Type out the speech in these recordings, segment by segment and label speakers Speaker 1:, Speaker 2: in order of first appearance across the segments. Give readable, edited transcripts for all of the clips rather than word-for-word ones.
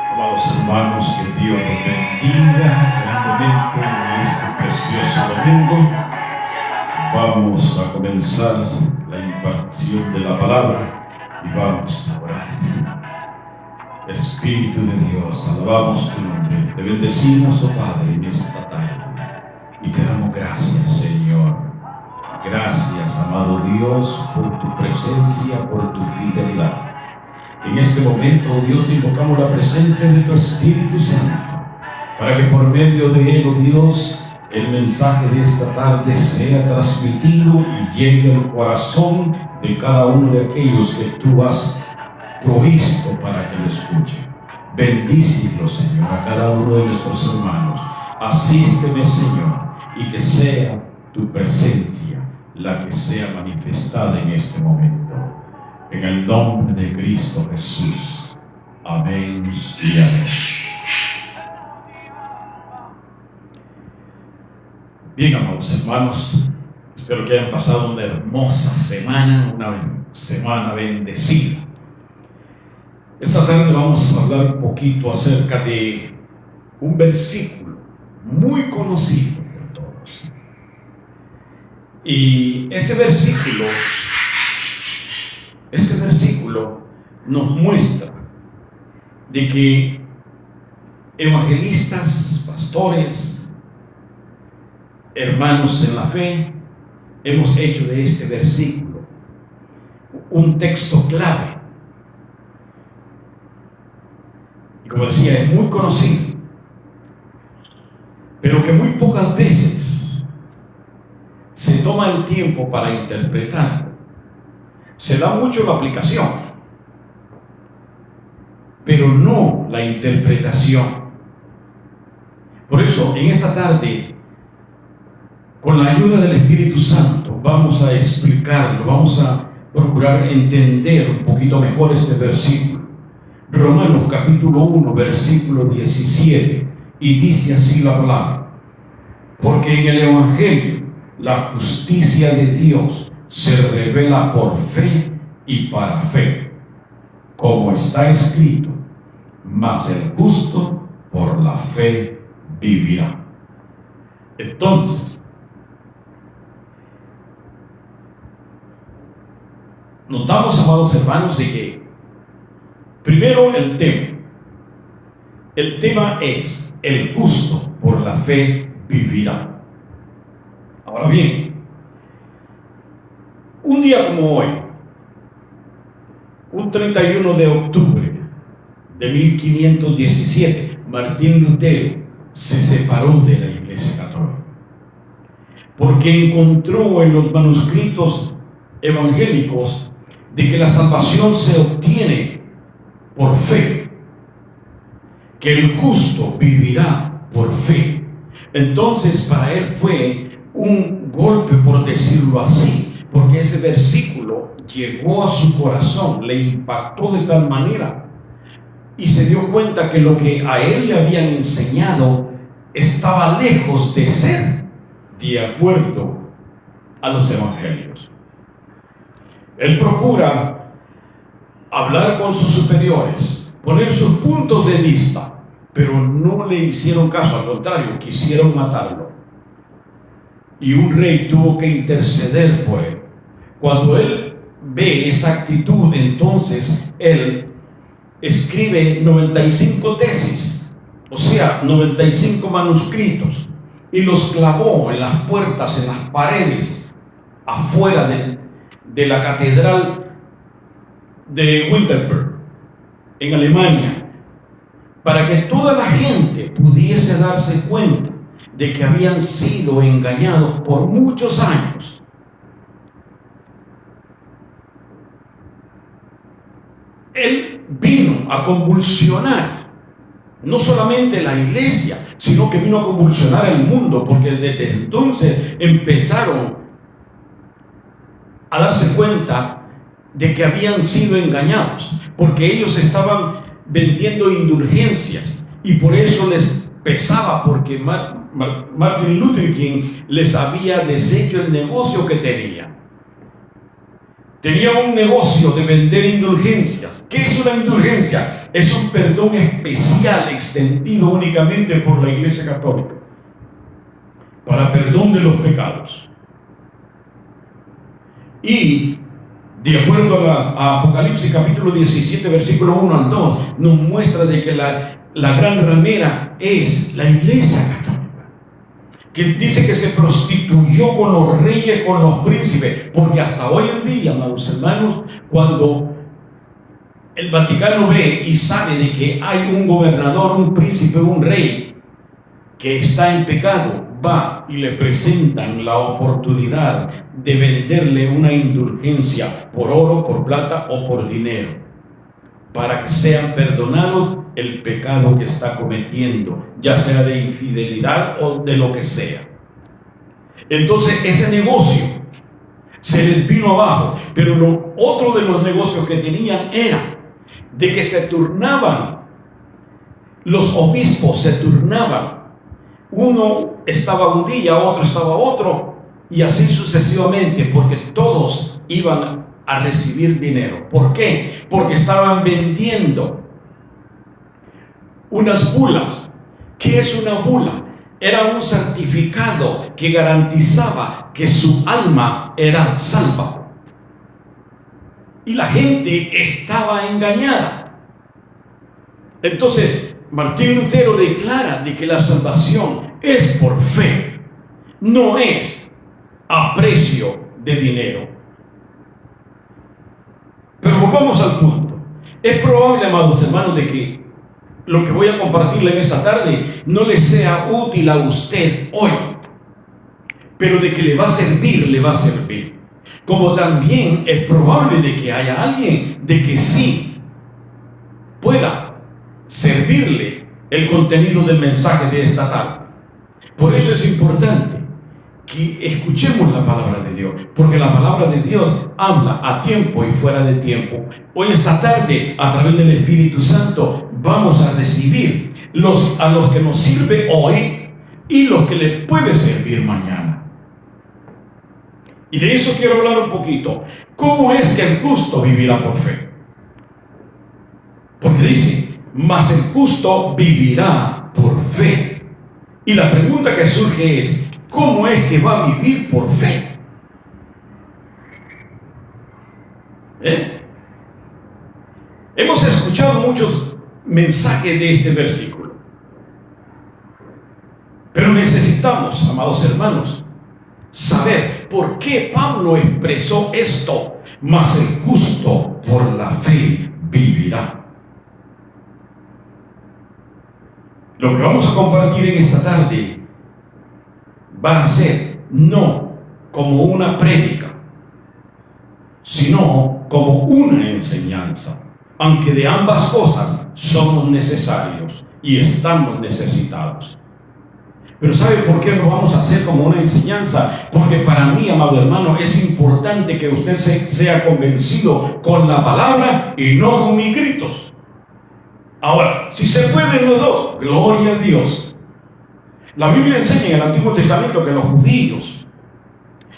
Speaker 1: Amados hermanos, que Dios los bendiga grandemente en este precioso domingo. Vamos a comenzar la impartición de la palabra y vamos a orar. Espíritu de Dios, alabamos tu nombre, te bendecimos, oh Padre, en esta tarde y te damos gracias, Señor. Gracias, amado Dios, por tu presencia, por tu fidelidad. En este momento, oh Dios, invocamos la presencia de tu Espíritu Santo, para que por medio de él, oh Dios, el mensaje de esta tarde sea transmitido y llegue al corazón de cada uno de aquellos que tú has provisto para que lo escuchen. Bendícelo, Señor, a cada uno de nuestros hermanos. Asísteme, Señor, y que sea tu presencia la que sea manifestada en este momento. En el nombre de Cristo Jesús. Amén y amén. Bien, amados hermanos, espero que hayan pasado una hermosa semana, una semana bendecida. Esta tarde vamos a hablar un poquito acerca de un versículo muy conocido por todos. Y este versículo nos muestra de que evangelistas, pastores, hermanos en la fe, hemos hecho de este versículo un texto clave. Y como decía, es muy conocido, pero que muy pocas veces se toma el tiempo para interpretarlo. Se da mucho la aplicación, pero no la interpretación. Por eso, en esta tarde, con la ayuda del Espíritu Santo, vamos a explicarlo, vamos a procurar entender un poquito mejor este versículo. Romanos capítulo 1, versículo 17, y dice así la palabra: porque en el Evangelio la justicia de Dios se revela por fe y para fe, como está escrito: mas el justo por la fe vivirá. Entonces, notamos, amados hermanos, de que primero el tema es: el justo por la fe vivirá. Ahora bien, un día como hoy, un 31 de octubre de 1517, Martín Lutero se separó de la Iglesia Católica. porque encontró en los manuscritos evangélicos de que la salvación se obtiene por fe, que el justo vivirá por fe. Entonces para él fue un golpe, por decirlo así, porque ese versículo llegó a su corazón, le impactó de tal manera y se dio cuenta que lo que a él le habían enseñado estaba lejos de ser de acuerdo a los evangelios. Él procura hablar con sus superiores, poner sus puntos de vista, pero no le hicieron caso, al contrario, quisieron matarlo. Y un rey tuvo que interceder por él. Cuando él ve esa actitud, entonces él escribe 95 tesis, o sea, 95 manuscritos, y los clavó en las puertas, en las paredes, afuera de la catedral de Wittenberg, en Alemania, para que toda la gente pudiese darse cuenta de que habían sido engañados por muchos años. Él vino a convulsionar no solamente la iglesia, sino que vino a convulsionar el mundo, porque desde entonces empezaron a darse cuenta de que habían sido engañados, porque ellos estaban vendiendo indulgencias y por eso les pesaba, porque Martin Luther King les había deshecho el negocio que tenía. Tenía un negocio de vender indulgencias. ¿Qué es una indulgencia? Es un perdón especial extendido únicamente por la Iglesia Católica para perdón de los pecados. Y de acuerdo a Apocalipsis capítulo 17 versículo 1 al 2 nos muestra de que la gran ramera es la Iglesia Católica, que dice que se prostituyó con los reyes, con los príncipes, porque hasta hoy en día, amados hermanos, cuando el Vaticano ve y sabe de que hay un gobernador, un príncipe, un rey que está en pecado, va y le presentan la oportunidad de venderle una indulgencia por oro, por plata o por dinero, para que sean perdonados el pecado que está cometiendo, ya sea de infidelidad o de lo que sea. Entonces ese negocio se les vino abajo, pero otro de los negocios que tenían era de que se turnaban, los obispos se turnaban, uno estaba un día, otro estaba otro, y así sucesivamente, porque todos iban a recibir dinero. ¿Por qué? Porque estaban vendiendo unas bulas. ¿Qué es una bula? Era un certificado que garantizaba que su alma era salva. Y la gente estaba engañada. Entonces, Martín Lutero declara de que la salvación es por fe, no es a precio de dinero. Pero volvamos al punto. Es probable, amados hermanos, de que lo que voy a compartirle en esta tarde no le sea útil a usted hoy, pero de que le va a servir, le va a servir. Como también es probable de que haya alguien de que sí pueda servirle el contenido del mensaje de esta tarde. Por eso es importante que escuchemos la palabra de Dios, porque la palabra de Dios habla a tiempo y fuera de tiempo. Hoy esta tarde, a través del Espíritu Santo, vamos a recibir a los que nos sirve hoy y los que les puede servir mañana. Y de eso quiero hablar un poquito. ¿Cómo es que el justo vivirá por fe? Porque dice, mas el justo vivirá por fe. Y la pregunta que surge es, ¿cómo es que va a vivir por fe? Hemos escuchado muchos mensajes de este versículo, pero necesitamos, amados hermanos, saber por qué Pablo expresó esto, mas el justo por la fe vivirá. Lo que vamos a compartir en esta tarde va a ser no como una prédica, sino como una enseñanza, aunque de ambas cosas somos necesarios y estamos necesitados. Pero ¿sabe por qué lo vamos a hacer como una enseñanza? Porque para mí, amado hermano, es importante que usted sea convencido con la palabra y no con mis gritos. Ahora, si se pueden los dos, gloria a Dios. La Biblia enseña en el Antiguo Testamento que los judíos,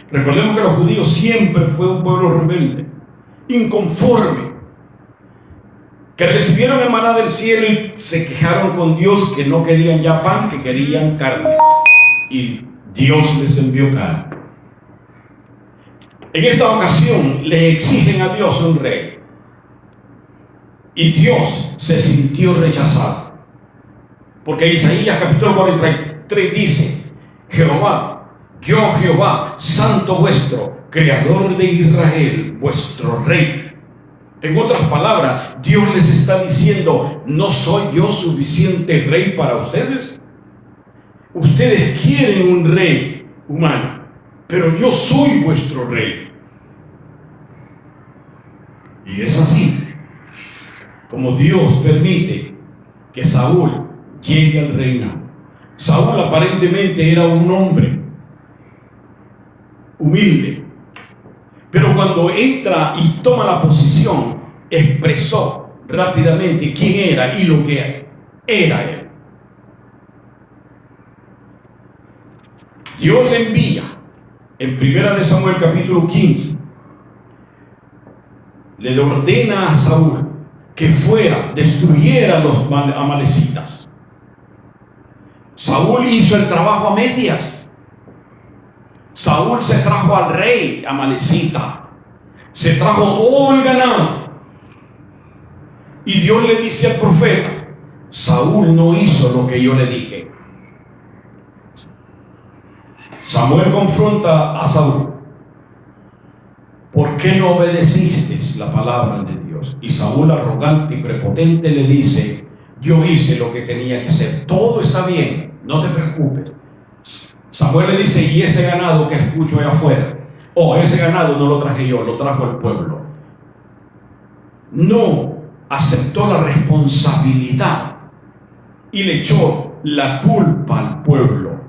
Speaker 1: recordemos que los judíos siempre fue un pueblo rebelde, inconforme, que recibieron el maná del cielo y se quejaron con Dios que no querían ya pan, que querían carne. Y Dios les envió carne. En esta ocasión le exigen a Dios un rey. Y Dios se sintió rechazado. Porque Isaías capítulo 43 dice: Jehová, yo Jehová, santo vuestro, creador de Israel, vuestro rey. En otras palabras, Dios les está diciendo: ¿no soy yo suficiente rey para ustedes? Ustedes quieren un rey humano, pero yo soy vuestro rey. Y es así como Dios permite que Saúl llegue al reino. Saúl aparentemente era un hombre humilde, pero cuando entra y toma la posición, expresó rápidamente quién era y lo que era él. Dios le envía en 1 Samuel capítulo 15, le ordena a Saúl que fuera, destruyera a los amalecitas. Saúl hizo el trabajo a medias. Saúl se trajo al rey amalecita, se trajo todo el ganado. Y Dios le dice al profeta: Saúl no hizo lo que yo le dije. Samuel confronta a Saúl: ¿por qué no obedeciste la palabra de Dios? Y Saúl, arrogante y prepotente, le dice: yo hice lo que tenía que hacer, todo está bien, no te preocupes. Samuel le dice: y ese ganado que escucho allá afuera, ese ganado no lo traje yo, lo trajo el pueblo. No aceptó la responsabilidad y le echó la culpa al pueblo.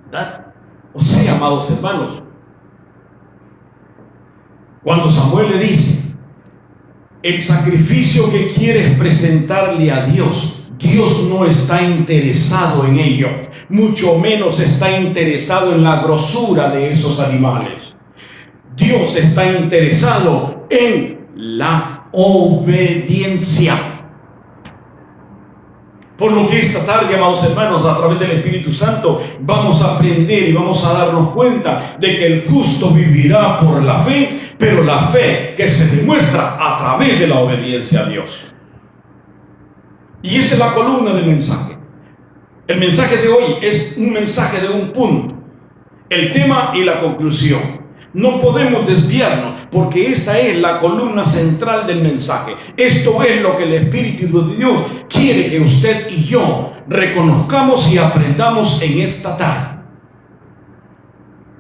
Speaker 1: ¿Verdad? O sea, amados hermanos, cuando Samuel le dice: el sacrificio que quieres presentarle a Dios, Dios no está interesado en ello, mucho menos está interesado en la grosura de esos animales. Dios está interesado en la obediencia. Por lo que esta tarde, amados hermanos, a través del Espíritu Santo, vamos a aprender y vamos a darnos cuenta de que el justo vivirá por la fe, pero la fe que se demuestra a través de la obediencia a Dios. Y esta es la columna del mensaje. El mensaje de hoy es un mensaje de un punto, el tema y la conclusión. No podemos desviarnos, porque esta es la columna central del mensaje. Esto es lo que el Espíritu de Dios quiere que usted y yo reconozcamos y aprendamos en esta tarde.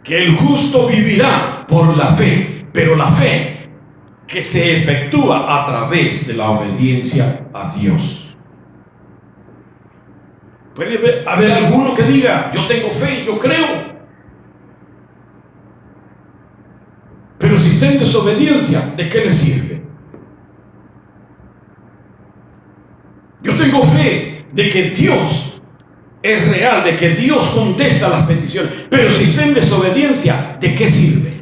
Speaker 1: Que el justo vivirá por la fe, pero la fe que se efectúa a través de la obediencia a Dios. Puede haber alguno que diga: yo tengo fe, yo creo. Pero si está en desobediencia, ¿de qué le sirve? Yo tengo fe de que Dios es real, de que Dios contesta las peticiones. Pero si está en desobediencia, ¿de qué sirve?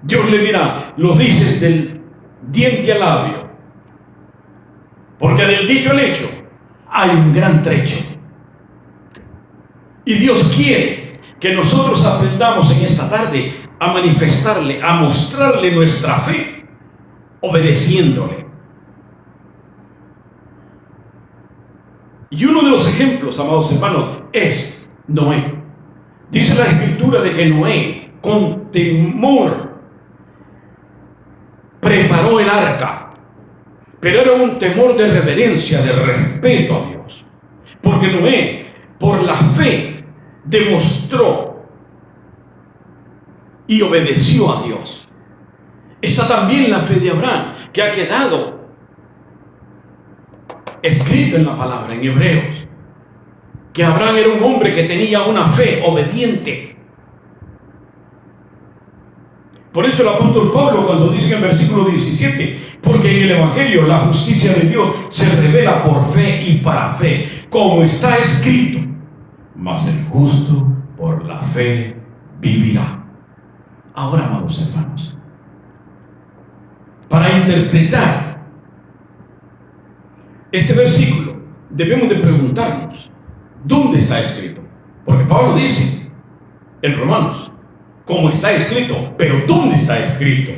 Speaker 1: Dios le dirá: lo dices del diente al labio, porque del dicho al hecho hay un gran trecho. Y Dios quiere que nosotros aprendamos en esta tarde a manifestarle, a mostrarle nuestra fe, obedeciéndole. Y uno de los ejemplos, amados hermanos, es Noé. Dice la Escritura de que Noé, con temor, preparó el arca, pero era un temor de reverencia, de respeto a Dios. Porque Noé, por la fe demostró y obedeció a Dios. Está también la fe de Abraham, que ha quedado escrito en la palabra, en Hebreos, que Abraham era un hombre que tenía una fe obediente. Por eso el apóstol Pablo, cuando dice en el versículo 17, porque en el Evangelio la justicia de Dios se revela por fe y para fe, como está escrito, mas el justo por la fe vivirá. Ahora, amados hermanos, para interpretar este versículo debemos de preguntarnos, ¿dónde está escrito? Porque Pablo dice en Romanos, como está escrito, pero ¿dónde está escrito?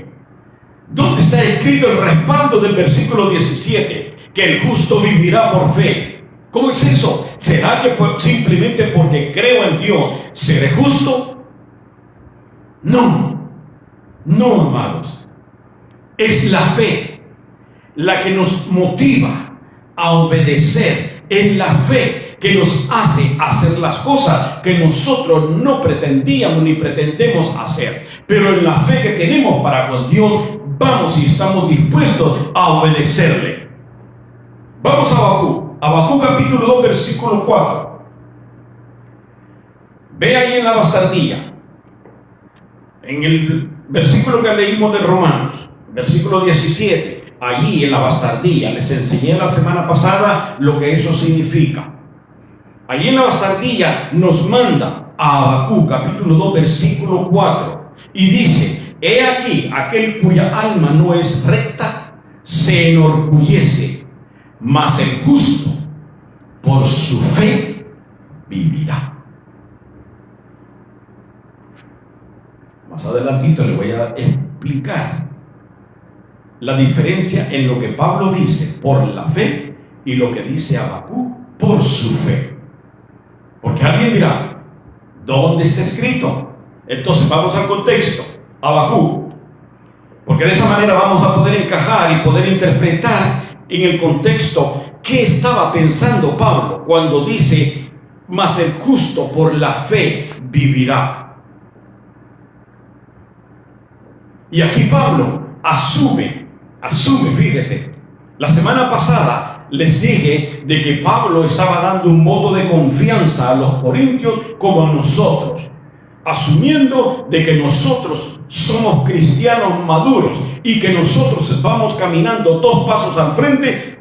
Speaker 1: ¿Dónde está escrito el respaldo del versículo 17? Que el justo vivirá por fe. ¿Cómo es eso? ¿Será que simplemente porque creo en Dios seré justo? No, no, amados. Es la fe la que nos motiva a obedecer. Es la fe que nos hace hacer las cosas que nosotros no pretendíamos ni pretendemos hacer. Pero en la fe que tenemos para con Dios, vamos y estamos dispuestos a obedecerle. Vamos a Habacuc capítulo 2, versículo 4. Ve ahí en la bastardilla, en el versículo que leímos de Romanos, versículo 17, allí en la bastardilla, les enseñé la semana pasada lo que eso significa. Allí en la bastardilla nos manda a Habacuc capítulo 2, versículo 4, y dice: he aquí, aquel cuya alma no es recta se enorgullece, mas el justo por su fe vivirá. Más adelantito le voy a explicar la diferencia en lo que Pablo dice por la fe y lo que dice Habacuc por su fe. Porque alguien dirá, ¿dónde está escrito? Entonces vamos al contexto, Habacuc, porque de esa manera vamos a poder encajar y poder interpretar en el contexto qué estaba pensando Pablo cuando dice, mas el justo por la fe vivirá. Y aquí Pablo asume, fíjese, la semana pasada les dije de que Pablo estaba dando un voto de confianza a los corintios como a nosotros, asumiendo de que nosotros somos cristianos maduros y que nosotros vamos caminando 2 pasos al frente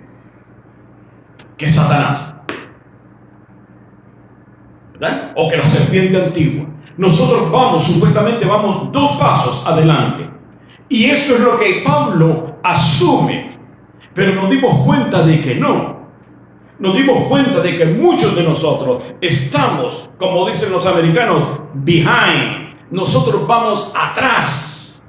Speaker 1: que Satanás, ¿verdad? O que la serpiente antigua. Nosotros supuestamente vamos 2 pasos adelante. Y eso es lo que Pablo asume. Pero nos dimos cuenta de que no. Nos dimos cuenta de que muchos de nosotros estamos, como dicen los americanos, behind. Nosotros vamos atrás.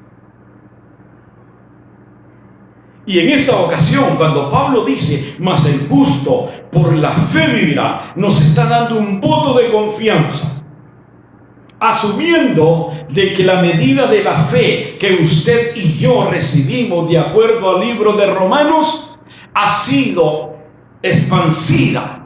Speaker 1: Y en esta ocasión, cuando Pablo dice, mas el justo por la fe vivirá, nos está dando un voto de confianza, asumiendo de que la medida de la fe que usted y yo recibimos de acuerdo al libro de Romanos ha sido expansida.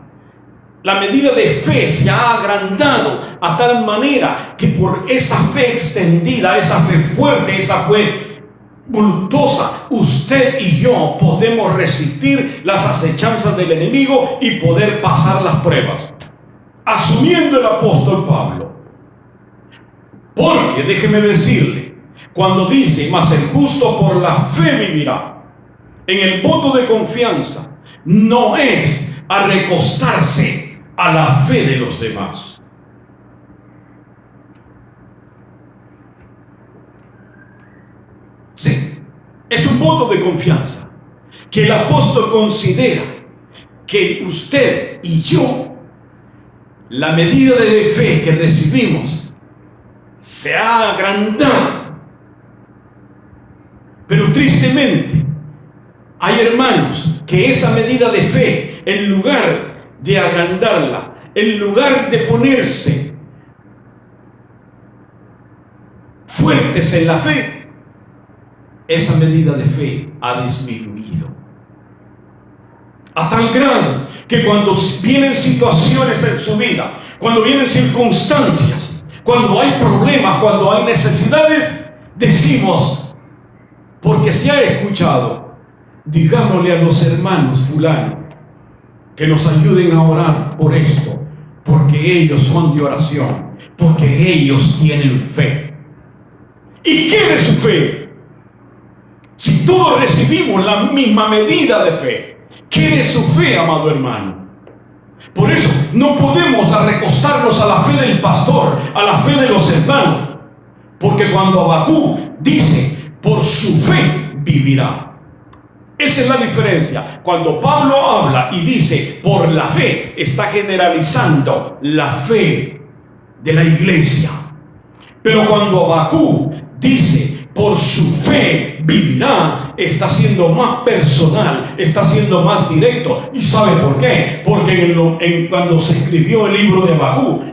Speaker 1: La medida de fe se ha agrandado a tal manera que por esa fe extendida, esa fe fuerte, esa fe voluptuosa, usted y yo podemos resistir las acechanzas del enemigo y poder pasar las pruebas. Asumiendo el apóstol Pablo. Porque déjeme decirle, cuando dice, mas el justo por la fe vivirá, en el voto de confianza, no es a recostarse a la fe de los demás. Sí, es un voto de confianza que el apóstol considera que usted y yo, la medida de fe que recibimos, se ha agrandado. Pero tristemente, hay hermanos que esa medida de fe, en lugar de agrandarla, en lugar de ponerse fuertes en la fe, esa medida de fe ha disminuido. A tal grado que cuando vienen situaciones en su vida, cuando vienen circunstancias, cuando hay problemas, cuando hay necesidades, decimos, porque se ha escuchado, digámosle a los hermanos fulano que nos ayuden a orar por esto, porque ellos son de oración, porque ellos tienen fe. ¿Y qué es su fe? Si todos recibimos la misma medida de fe, ¿qué es su fe, amado hermano? Por eso no podemos recostarnos a la fe del pastor, a la fe de los hermanos, porque cuando Habacuc dice, por su fe vivirá. Esa es la diferencia. Cuando Pablo habla y dice, por la fe, está generalizando la fe de la iglesia. Pero cuando Habacuc dice, por su fe vivirá, está siendo más personal, está siendo más directo. ¿Y sabe por qué? Porque cuando se escribió el libro de Habacuc,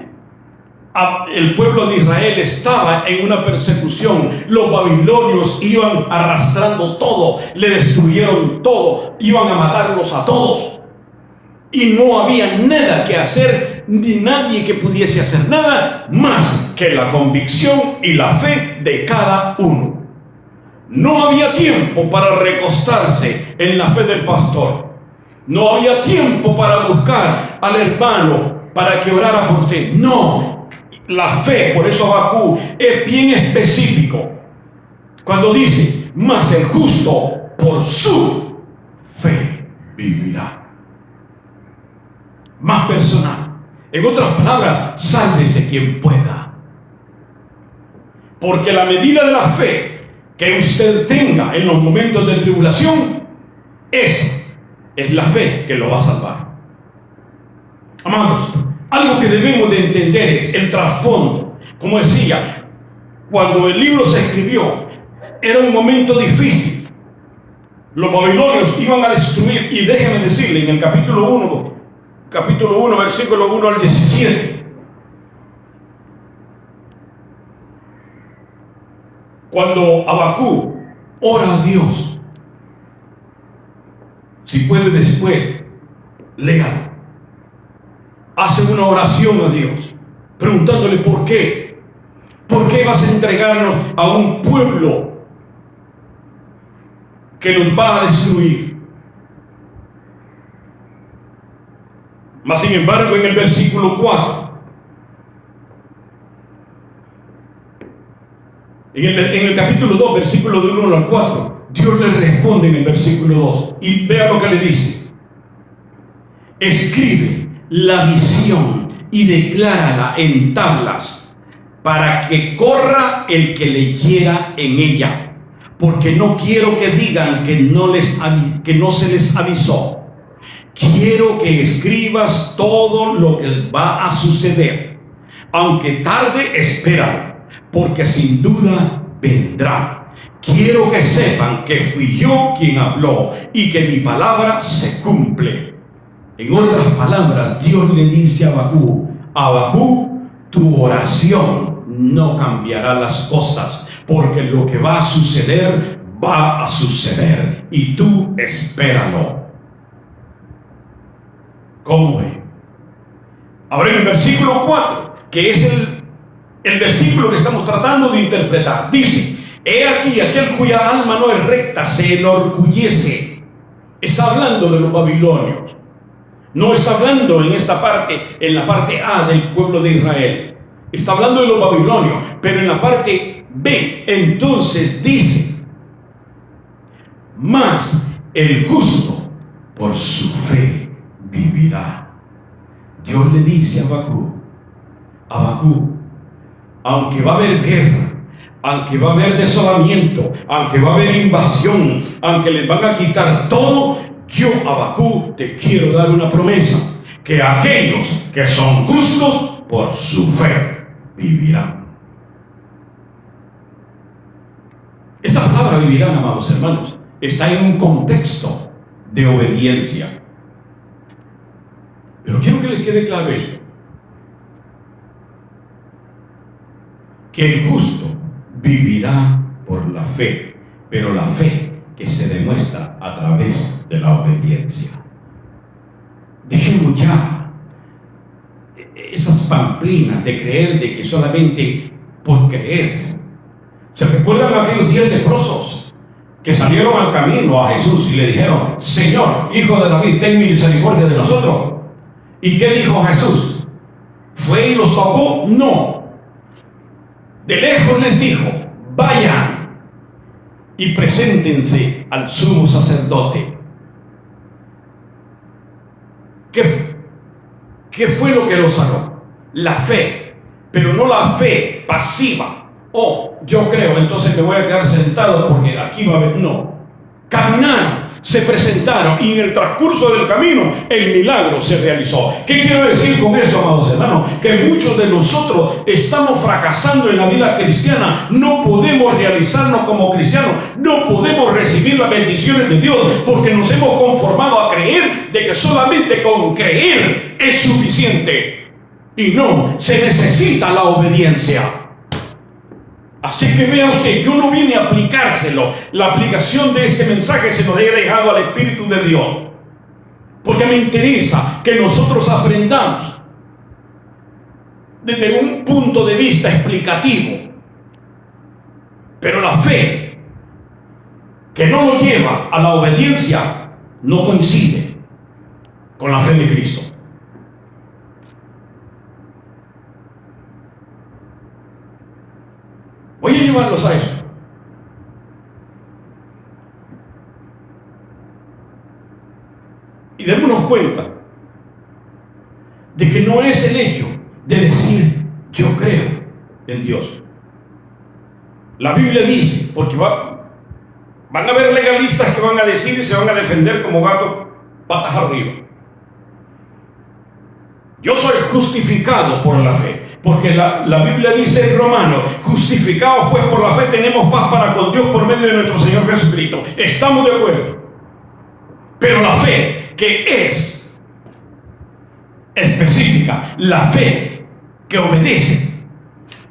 Speaker 1: el pueblo de Israel estaba en una persecución. Los babilonios iban arrastrando todo, le destruyeron todo, iban a matarlos a todos. Y no había nada que hacer, ni nadie que pudiese hacer nada más que la convicción y la fe de cada uno. No había tiempo para recostarse en la fe del pastor. No había tiempo para buscar al hermano para que orara por usted. No. La fe, por eso Habacuc es bien específico. Cuando dice, mas el justo por su fe vivirá. Más personal. En otras palabras, sálvese quien pueda. Porque la medida de la fe que usted tenga en los momentos de tribulación, esa es la fe que lo va a salvar. Amados, algo que debemos de entender es el trasfondo. Como decía, cuando el libro se escribió, era un momento difícil. Los babilonios iban a destruir, y déjeme decirle, en el capítulo 1, versículo 1 al 17. Cuando Habacuc ora a Dios, si puede después, léalo. Hace una oración a Dios, preguntándole por qué. ¿Por qué vas a entregarnos a un pueblo que nos va a destruir? Mas sin embargo, en el versículo 4, en el capítulo 2, versículo de 1 al 4, Dios le responde en el versículo 2. Y vea lo que le dice. Escribe la visión y declárala en tablas, para que corra el que leyera en ella, porque no quiero que digan que no se les avisó. Quiero que escribas todo lo que va a suceder. Aunque tarde, espéralo, porque sin duda vendrá. Quiero que sepan que fui yo quien habló y que mi palabra se cumple. En otras palabras, Dios le dice a Habacuc, Habacuc, tu oración no cambiará las cosas, porque lo que va a suceder, va a suceder, y tú espéralo. ¿Cómo es? Ahora en el versículo 4, que es el versículo que estamos tratando de interpretar, dice, he aquí aquel cuya alma no es recta se enorgullece. Está hablando de los babilonios. No está hablando en esta parte, en la parte A del pueblo de Israel. Está hablando de los babilonios, pero en la parte B, entonces dice, mas el justo por su fe vivirá. Dios le dice a Habacuc, aunque va a haber guerra, aunque va a haber desolamiento, aunque va a haber invasión, aunque les van a quitar todo, yo, Habacuc, te quiero dar una promesa, que aquellos que son justos por su fe vivirán. Esta palabra vivirán, amados hermanos, está en un contexto de obediencia. Pero quiero que les quede claro esto, que el justo vivirá por la fe, pero la fe que se demuestra a través de la obediencia. Dejemos ya esas pamplinas de creer de que solamente por creer. ¿Se recuerdan aquellos 10 leprosos que salieron al camino a Jesús y le dijeron: Señor, Hijo de David, ten misericordia de nosotros? ¿Y qué dijo Jesús? ¿Fue y los tocó? No. De lejos les dijo: vayan y preséntense al sumo sacerdote. ¿Qué fue lo que los sanó? La fe, pero no la fe pasiva. Oh, yo creo, entonces me voy a quedar sentado porque aquí va a haber. No. Caminaron, se presentaron y en el transcurso del camino el milagro se realizó. ¿Qué quiero decir con esto, amados hermanos? Que muchos de nosotros estamos fracasando en la vida cristiana. No podemos realizarnos como cristianos, no podemos recibir las bendiciones de Dios porque nos hemos conformado a creer de que solamente con creer es suficiente. Y no, se necesita la obediencia. Así que vea usted, yo no vine a aplicárselo. La aplicación de este mensaje se lo he dejado al Espíritu de Dios, porque me interesa que nosotros aprendamos desde un punto de vista explicativo. Pero la fe que no lo lleva a la obediencia no coincide con la fe de Cristo. Voy a llevarlos a eso. Y démonos cuenta de que no es el hecho de decir yo creo en Dios. La Biblia dice, porque van a haber legalistas que van a decir y se van a defender como gato patas arriba: yo soy justificado por la fe. Porque la Biblia dice en Romanos: justificados pues por la fe tenemos paz para con Dios por medio de nuestro Señor Jesucristo. Estamos de acuerdo. Pero la fe que es específica, la fe que obedece.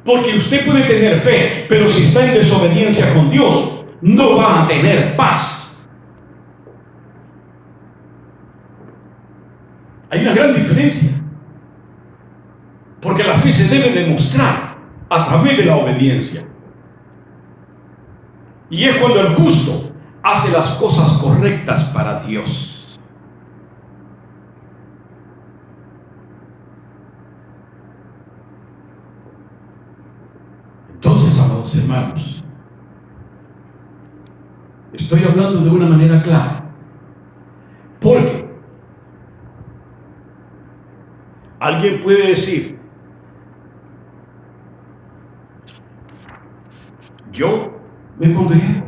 Speaker 1: Porque usted puede tener fe, pero si está en desobediencia con Dios, no va a tener paz. Hay una gran diferencia. Porque la fe se debe demostrar a través de la obediencia. Y es cuando el justo hace las cosas correctas para Dios. Entonces, amados hermanos, estoy hablando de una manera clara. Porque alguien puede decir: yo me congrego,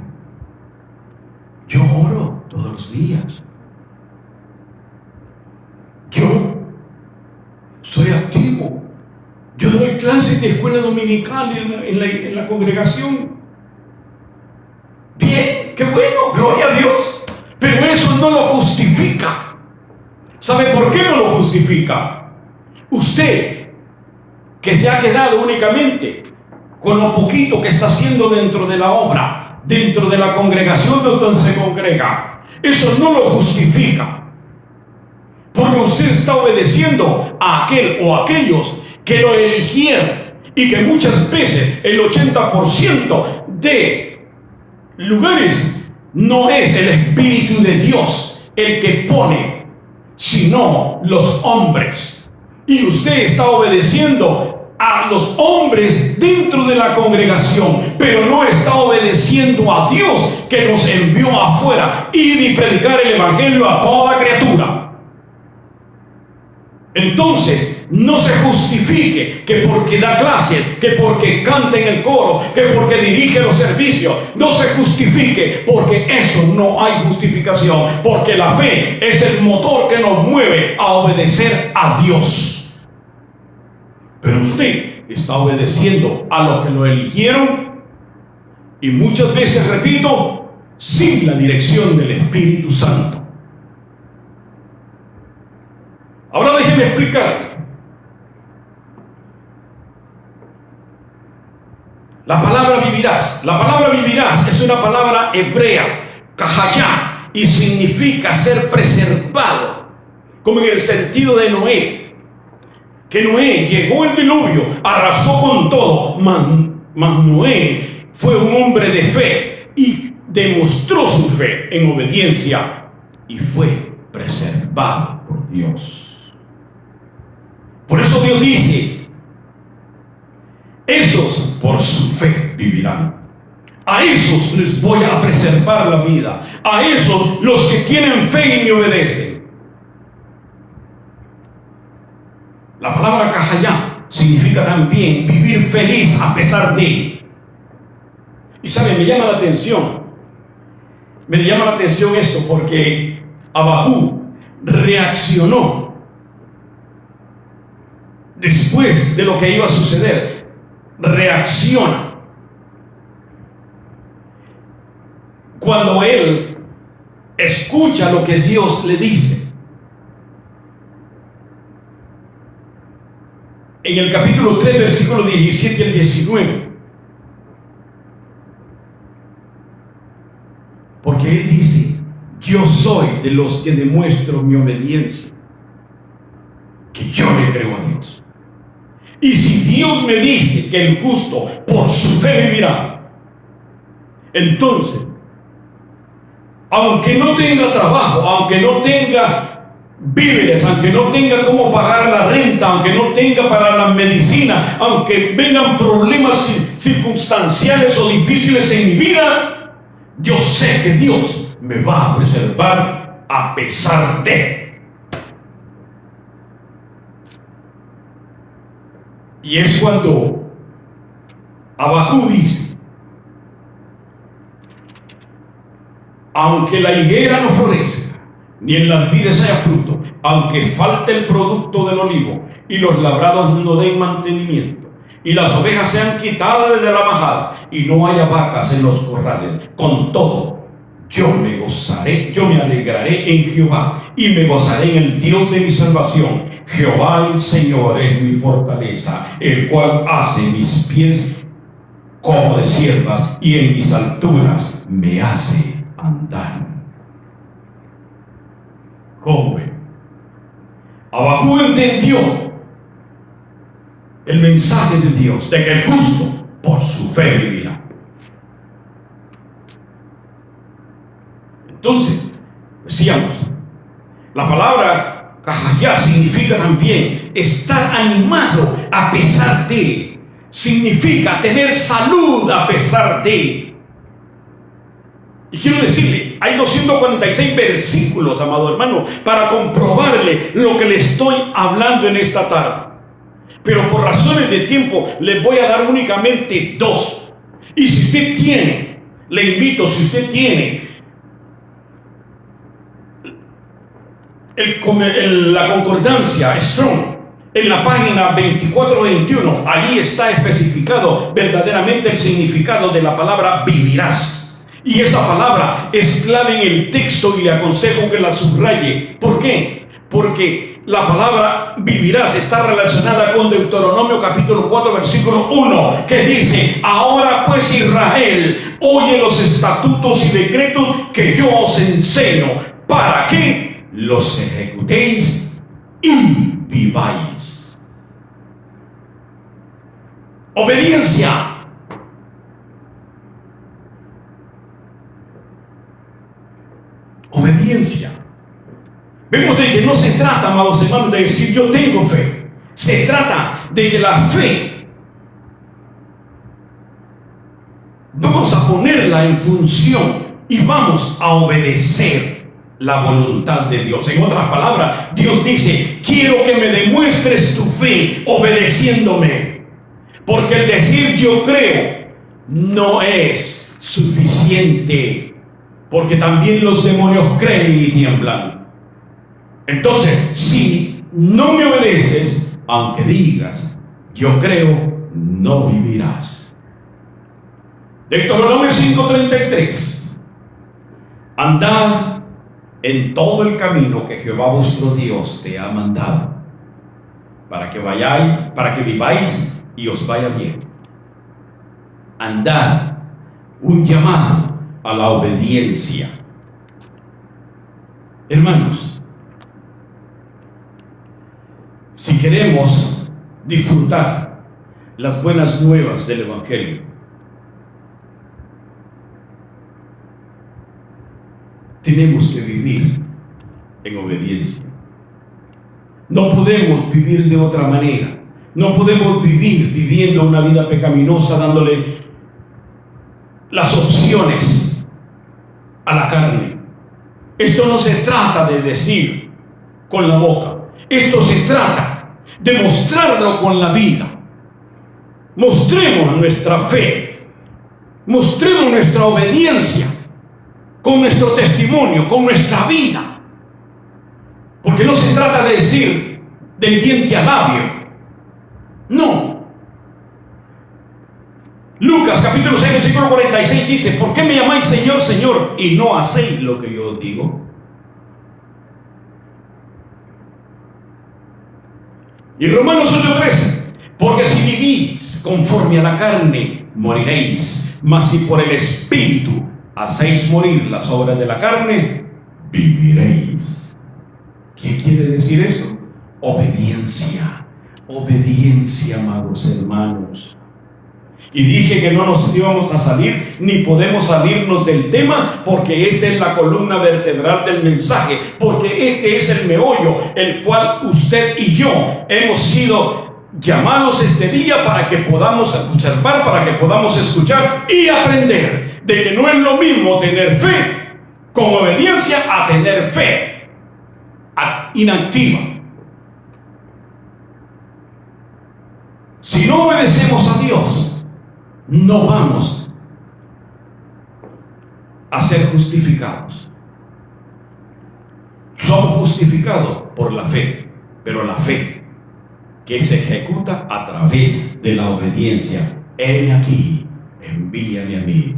Speaker 1: yo oro todos los días, yo soy activo, yo doy clases de escuela dominical en la congregación. Bien, qué bueno, gloria a Dios. Pero eso no lo justifica. ¿Sabe por qué no lo justifica? Usted, que se ha quedado únicamente con lo poquito que está haciendo dentro de la obra, dentro de la congregación donde se congrega, eso no lo justifica. Porque usted está obedeciendo a aquel o aquellos que lo eligieron, y que muchas veces el 80% de lugares no es el Espíritu de Dios el que pone, sino los hombres. Y usted está obedeciendo a los hombres dentro de la congregación, pero no está obedeciendo a Dios que nos envió afuera, ir y predicar el evangelio a toda criatura. Entonces, no se justifique que porque da clases, que porque canta en el coro, que porque dirige los servicios. No se justifique, porque eso no hay justificación, porque la fe es el motor que nos mueve a obedecer a Dios. Pero usted está obedeciendo a los que lo eligieron, y muchas veces, repito, sin la dirección del Espíritu Santo. Ahora déjeme explicarle. La palabra vivirás es una palabra hebrea, kahayá, y significa ser preservado, como en el sentido de Noé. que Noé llegó el diluvio, arrasó con todo, mas Noé fue un hombre de fe y demostró su fe en obediencia y fue preservado por Dios. Por eso Dios dice: esos por su fe vivirán. A esos les voy a preservar la vida. A esos, los que tienen fe y me obedecen. La palabra cajayá significa también vivir feliz a pesar de. Y sabe, me llama la atención. Me llama la atención esto porque Habacuc reaccionó después de lo que iba a suceder. Reacciona cuando él escucha lo que Dios le dice. En el capítulo 3, versículos 17 al 19. Porque él dice: yo soy de los que demuestro mi obediencia, que yo le creo a Dios. Y si Dios me dice que el justo por su fe vivirá, entonces, aunque no tenga trabajo, aunque no tenga víveres, aunque no tenga cómo pagar la renta, aunque no tenga para la medicina, aunque vengan problemas circunstanciales o difíciles en mi vida, yo sé que Dios me va a preservar a pesar de. Y es cuando Habacuc dice: aunque la higuera no florezca, ni en las vides haya fruto, aunque falte el producto del olivo, y los labrados no den mantenimiento, y las ovejas sean quitadas de la majada, y no haya vacas en los corrales, con todo, yo me gozaré, yo me alegraré en Jehová, y me gozaré en el Dios de mi salvación. Jehová el Señor es mi fortaleza, el cual hace mis pies como de siervas, y en mis alturas me hace andar. Joven, Habacuc entendió el mensaje de Dios de que el justo por su fe vivirá. Entonces, decíamos, la palabra cajayá significa también estar animado a pesar de, significa tener salud a pesar de. Y quiero decirle, hay 246 versículos, amado hermano, para comprobarle lo que le estoy hablando en esta tarde. Pero por razones de tiempo les voy a dar únicamente 2. Y si usted tiene, le invito, si usted tiene la concordancia Strong, en la página 24-21, allí está especificado verdaderamente el significado de la palabra vivirás. Y esa palabra es clave en el texto y le aconsejo que la subraye. ¿Por qué? Porque la palabra vivirás está relacionada con Deuteronomio capítulo 4 versículo 1, que dice: ahora pues Israel, oye los estatutos y decretos que yo os enseño, para que los ejecutéis y viváis. Obediencia. Obediencia. Vemos de que no se trata, amados hermanos, de decir yo tengo fe. Se trata de que la fe vamos a ponerla en función y vamos a obedecer la voluntad de Dios. En otras palabras, Dios dice: quiero que me demuestres tu fe obedeciéndome. Porque el decir yo creo no es suficiente, porque también los demonios creen y tiemblan. Entonces, si no me obedeces, aunque digas yo creo, no vivirás. Deuteronomio 5:33: andad en todo el camino que Jehová vuestro Dios te ha mandado, para que vayáis, para que viváis y os vaya bien. Andad, un llamado a la obediencia. Hermanos, si queremos disfrutar las buenas nuevas del Evangelio. Tenemos que vivir en obediencia. No podemos vivir de otra manera. No podemos vivir viviendo una vida pecaminosa, dándole las opciones a la carne. Esto no se trata de decir con la boca. Esto se trata de mostrarlo con la vida. Mostremos nuestra fe. Mostremos nuestra obediencia con nuestro testimonio, con nuestra vida. Porque no se trata de decir del diente a labio. No. Lucas capítulo 6 versículo 46 dice: ¿por qué me llamáis Señor, Señor, y no hacéis lo que yo os digo? Y Romanos 8:13: porque si vivís conforme a la carne, moriréis, mas si por el Espíritu hacéis morir las obras de la carne, viviréis. ¿Qué quiere decir eso? Obediencia. Obediencia, amados hermanos. Y dije que no nos íbamos a salir, ni podemos salirnos del tema, porque esta es la columna vertebral del mensaje, porque este es el meollo, el cual usted y yo hemos sido llamados este día para que podamos observar, para que podamos escuchar y aprender de que no es lo mismo tener fe con obediencia a tener fe inactiva. Si no obedecemos a Dios, no vamos a ser justificados. Somos justificados por la fe, pero la fe que se ejecuta a través de la obediencia. Heme aquí, envíame a mí.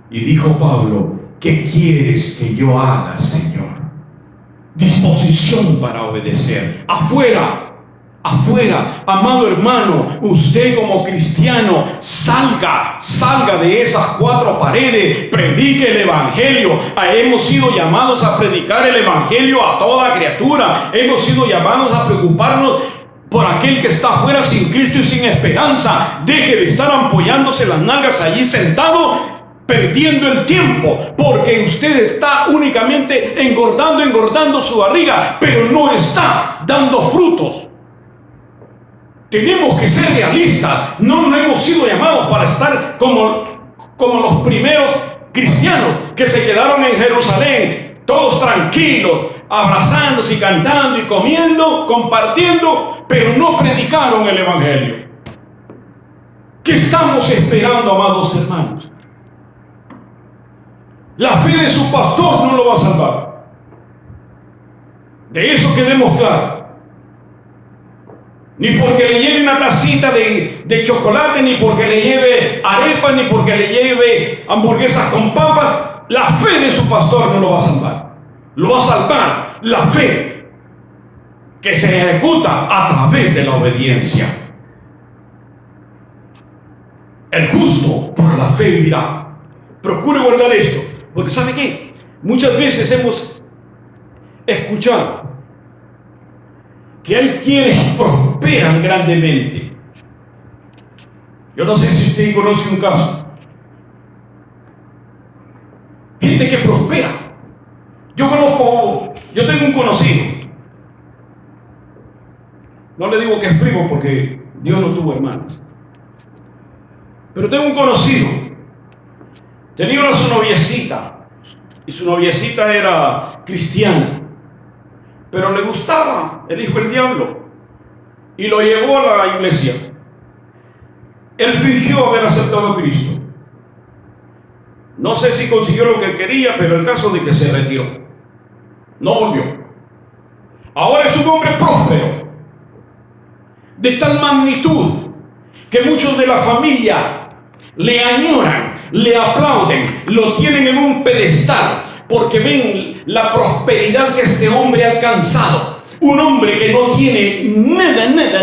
Speaker 1: Y dijo Pablo: ¿qué quieres que yo haga, Señor? Disposición para obedecer. Afuera, amado hermano, usted como cristiano, salga de esas cuatro paredes, predique el Evangelio. Hemos sido llamados a predicar el Evangelio a toda criatura. Hemos sido llamados a preocuparnos por aquel que está afuera sin Cristo y sin esperanza. Deje de estar apoyándose las nalgas allí sentado, perdiendo el tiempo, porque usted está únicamente engordando su barriga, pero no está dando frutos. Tenemos que ser realistas. No hemos sido llamados para estar como los primeros cristianos que se quedaron en Jerusalén, todos tranquilos, abrazándose y cantando y comiendo, compartiendo, pero no predicaron el Evangelio. ¿Qué estamos esperando, amados hermanos? La fe de su pastor no lo va a salvar. De eso quedemos claros. Ni porque le lleve una tacita de chocolate, ni porque le lleve arepa, ni porque le lleve hamburguesas con papas. La fe de su pastor no lo va a salvar. Lo va a salvar la fe que se ejecuta a través de la obediencia. El justo por la fe vivirá. Procure guardar esto, porque ¿sabe qué? Muchas veces hemos escuchado que hay quienes prosperan grandemente. Yo no sé si usted conoce un caso. Gente que prospera. Yo tengo un conocido. No le digo que es primo porque Dios no tuvo hermanos. Pero tengo un conocido. Tenía su noviecita. Y su noviecita era cristiana. Pero le gustaba el hijo del diablo y lo llevó a la iglesia. Él fingió haber aceptado a Cristo. No sé si consiguió lo que quería, pero el caso de que se retiró, no volvió. Ahora es un hombre próspero, de tal magnitud que muchos de la familia le añoran, le aplauden, lo tienen en un pedestal, porque ven la prosperidad que este hombre ha alcanzado. Un hombre que no tiene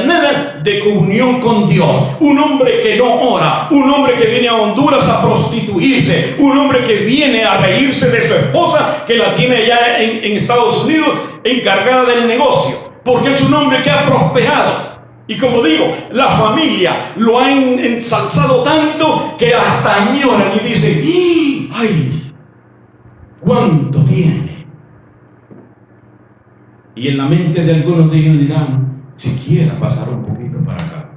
Speaker 1: nada de comunión con Dios. Un hombre que no ora. Un hombre que viene a Honduras a prostituirse. Un hombre que viene a reírse de su esposa, que la tiene allá en Estados Unidos, encargada del negocio. Porque es un hombre que ha prosperado. Y como digo, la familia lo ha ensalzado tanto que hasta añoran y dicen, ¡ay! ¿Cuánto tiene? Y en la mente de algunos de ellos dirán, siquiera pasar un poquito para acá.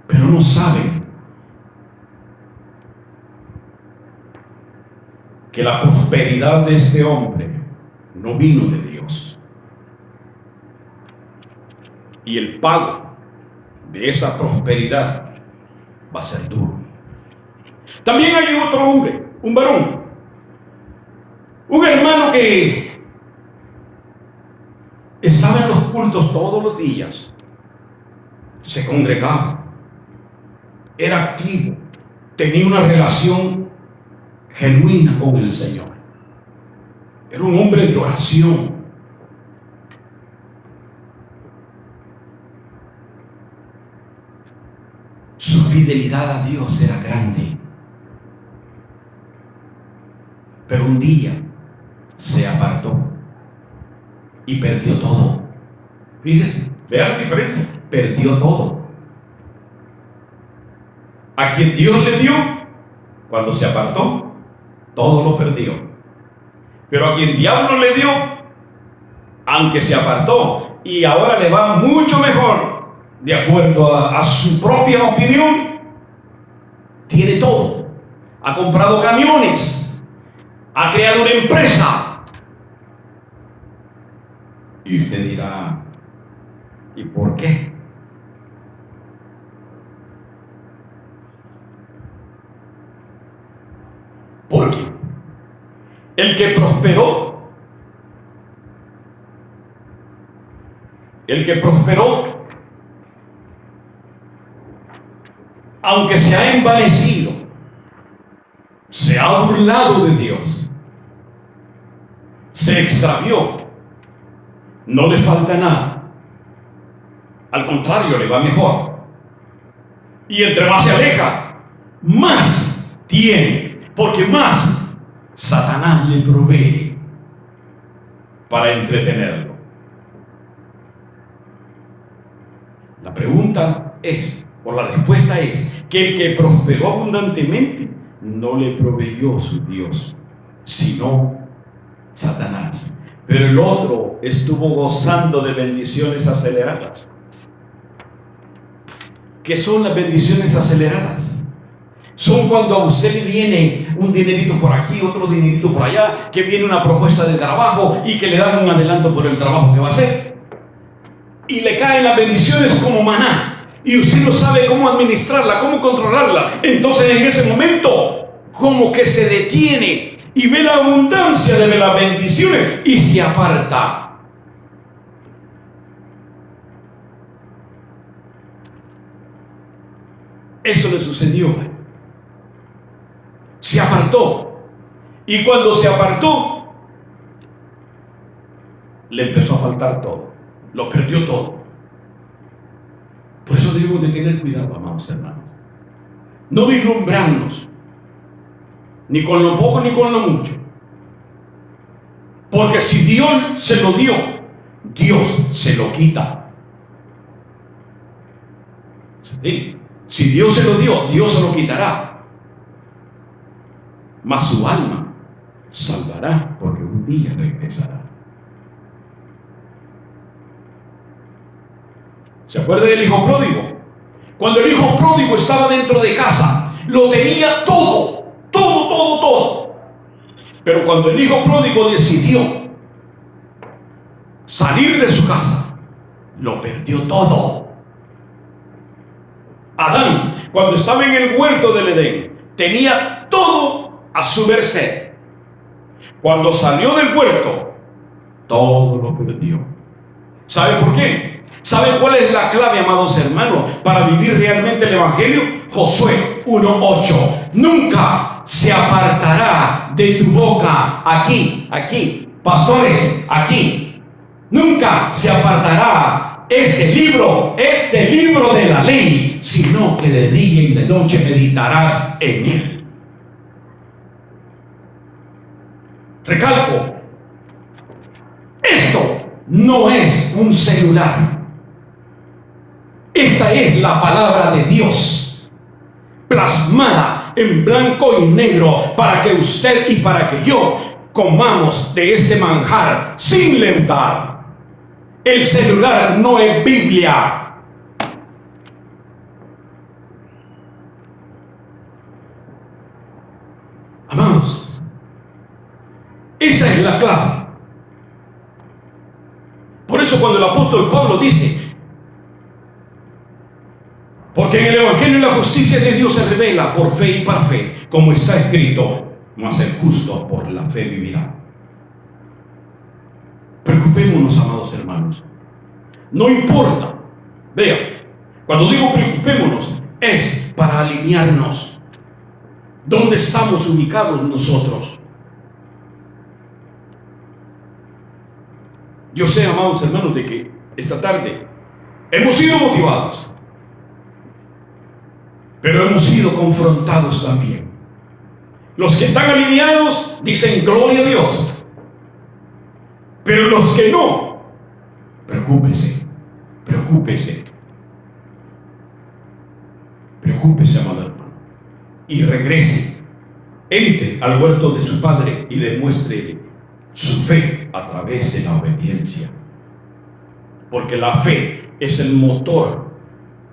Speaker 1: Pero no saben que la prosperidad de este hombre no vino de Dios. Y el pago de esa prosperidad va a ser duro. También hay otro hombre, un varón, un hermano que estaba en los cultos todos los días, se congregaba, era activo, tenía una relación genuina con el Señor, era un hombre de oración. Su fidelidad a Dios era grande. Pero un día se apartó y perdió todo. Fíjense, vean la diferencia. Perdió todo. A quien Dios le dio, cuando se apartó, todo lo perdió. Pero a quien diablo le dio, aunque se apartó y ahora le va mucho mejor, de acuerdo a su propia opinión, tiene todo. Ha comprado camiones, ha creado una empresa. Y usted dirá, ¿y por qué? Porque el que prosperó, aunque se ha envanecido, se ha burlado de Dios, se extravió, no le falta nada. Al contrario, le va mejor. Y entre más se aleja, más tiene, porque más Satanás le provee para entretenerlo. La pregunta es, o la respuesta es, que el que prosperó abundantemente no le proveyó su Dios, sino Satanás. Pero el otro estuvo gozando de bendiciones aceleradas. ¿Qué son las bendiciones aceleradas? Son cuando a usted le viene un dinerito por aquí, otro dinerito por allá, que viene una propuesta de trabajo y que le dan un adelanto por el trabajo que va a hacer. Y le caen las bendiciones como maná. Y usted no sabe cómo administrarla, cómo controlarla. Entonces en ese momento, como que se detiene y ve la abundancia de las bendiciones y se aparta. Eso le sucedió. Se apartó. Y cuando se apartó, le empezó a faltar todo. Lo perdió todo. Por eso debemos de tener cuidado, amados hermanos. No vislumbrarnos, ni con lo poco ni con lo mucho. Porque si Dios se lo dio, Dios se lo quita. ¿Sí? Si Dios se lo dio, Dios se lo quitará. Mas su alma salvará, porque un día regresará. ¿Se acuerda del hijo pródigo? Cuando el hijo pródigo estaba dentro de casa, lo tenía todo. Pero cuando el hijo pródigo decidió salir de su casa, lo perdió todo. Adán, cuando estaba en el huerto del Edén, tenía todo a su merced. Cuando salió del huerto, todo lo perdió. ¿Sabe por qué? ¿Saben cuál es la clave, amados hermanos, para vivir realmente el Evangelio? Josué 1:8. Nunca se apartará de tu boca, aquí, pastores, aquí. Nunca se apartará este libro de la ley, sino que de día y de noche meditarás en él. Recalco, esto no es un celular.
Speaker 2: Esta es la palabra de Dios, plasmada en blanco y negro, para que usted y para que yo comamos de este manjar sin leudar. El celular no es Biblia. Amados, esa es la clave. Por eso cuando el apóstol Pablo dice, porque en el Evangelio la justicia de Dios se revela por fe y para fe, como está escrito, mas el justo por la fe vivirá. Preocupémonos, amados hermanos. No importa. Vean, cuando digo preocupémonos, es para alinearnos. ¿Dónde estamos ubicados nosotros? Yo sé, amados hermanos, de que esta tarde hemos sido motivados, pero hemos sido confrontados también. Los que están alineados dicen gloria a Dios, pero los que no, preocúpese, amado hermano, y regrese, entre al huerto de su padre y demuestre su fe a través de la obediencia, porque la fe es el motor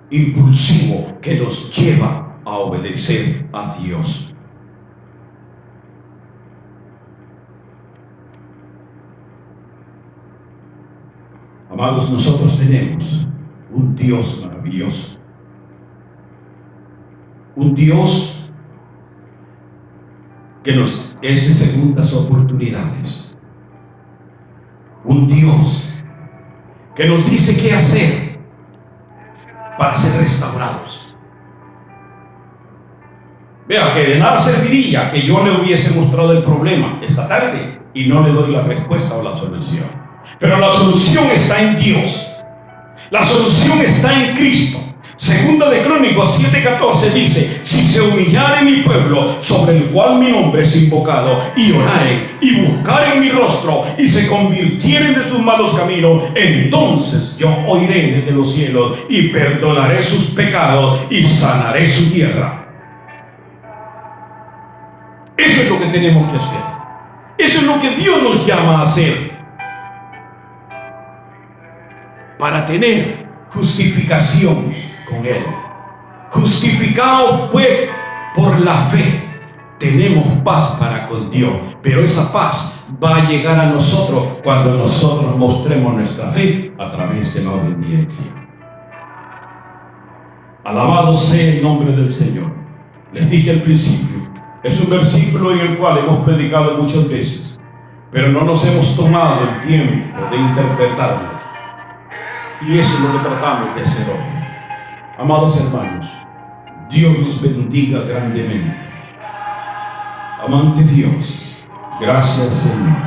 Speaker 2: impulsivo que nos lleva a obedecer a Dios. Amados, nosotros tenemos un Dios maravilloso, un Dios que nos es de segundas oportunidades, un Dios que nos dice qué hacer para ser restaurados. Vea que de nada serviría que yo le hubiese mostrado el problema esta tarde y no le doy la respuesta o la solución. Pero la solución está en Dios. La solución está en Cristo. Segunda de Crónicos 7:14 dice: si se humillare mi pueblo, sobre el cual mi nombre es invocado, y oraren y buscaren mi rostro, y se convirtieren de sus malos caminos, entonces yo oiré desde los cielos y perdonaré sus pecados y sanaré su tierra. Eso es lo que tenemos que hacer. Eso es lo que Dios nos llama a hacer, para tener justificación con Él. Justificados pues por la fe, tenemos paz para con Dios. Pero esa paz va a llegar a nosotros cuando nosotros mostremos nuestra fe a través de la obediencia. Alabado sea el nombre del Señor. Les dije al principio, es un versículo en el cual hemos predicado muchas veces, pero no nos hemos tomado el tiempo de interpretarlo. Y eso es lo que tratamos de hacer hoy. Amados hermanos, Dios los bendiga grandemente. Amante Dios, gracias Señor.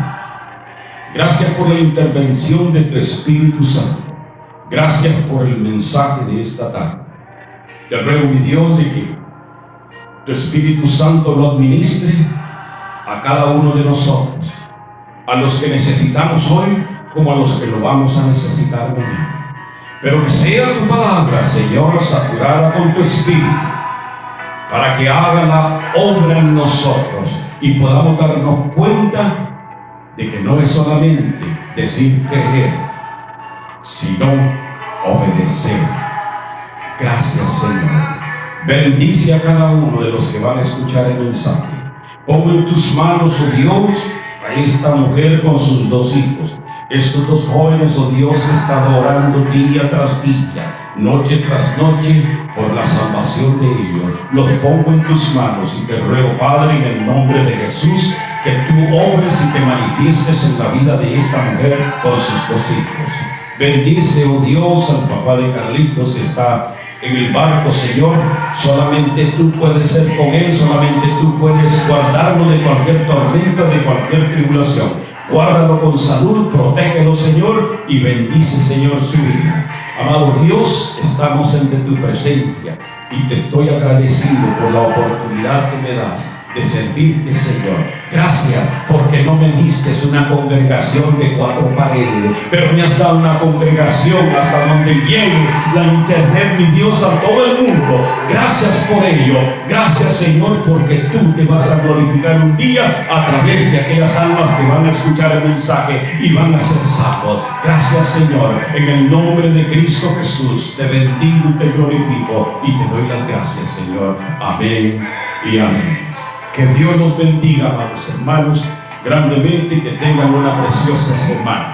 Speaker 2: Gracias por la intervención de tu Espíritu Santo. Gracias por el mensaje de esta tarde. Te ruego, mi Dios, de que tu Espíritu Santo lo administre a cada uno de nosotros, a los que necesitamos hoy como a los que lo vamos a necesitar mañana. Pero que sea tu palabra, Señor, saturada con tu Espíritu, para que haga la obra en nosotros y podamos darnos cuenta de que no es solamente decir creer, sino obedecer. Gracias, Señor. Bendice a cada uno de los que van a escuchar el mensaje. Pongo en tus manos, oh Dios, a esta mujer con sus dos hijos. Estos dos jóvenes, oh Dios, que están orando día tras día, noche tras noche, por la salvación de ellos. Los pongo en tus manos y te ruego, Padre, en el nombre de Jesús, que tú obres y te manifiestes en la vida de esta mujer con sus dos hijos. Bendice, oh Dios, al papá de Carlitos que está en el barco, Señor. Solamente tú puedes ser con él, solamente tú puedes guardarlo de cualquier tormenta, de cualquier tribulación. Guárdalo con salud, protégelo, Señor, y bendice, Señor, su vida. Amado Dios, estamos ante tu presencia y te estoy agradecido por la oportunidad que me das
Speaker 1: de servirte, Señor. Gracias porque no me diste una congregación de 4 paredes, pero me has dado una congregación hasta donde llegue la internet, mi Dios, a todo el mundo. Gracias por ello. Gracias, Señor, porque tú te vas a glorificar un día a través de aquellas almas que van a escuchar el mensaje y van a ser salvos. Gracias, Señor. En el nombre de Cristo Jesús te bendigo y te glorifico y te doy las gracias, Señor. Amén y amén. Que Dios los bendiga, amados hermanos, grandemente, y que tengan una preciosa semana.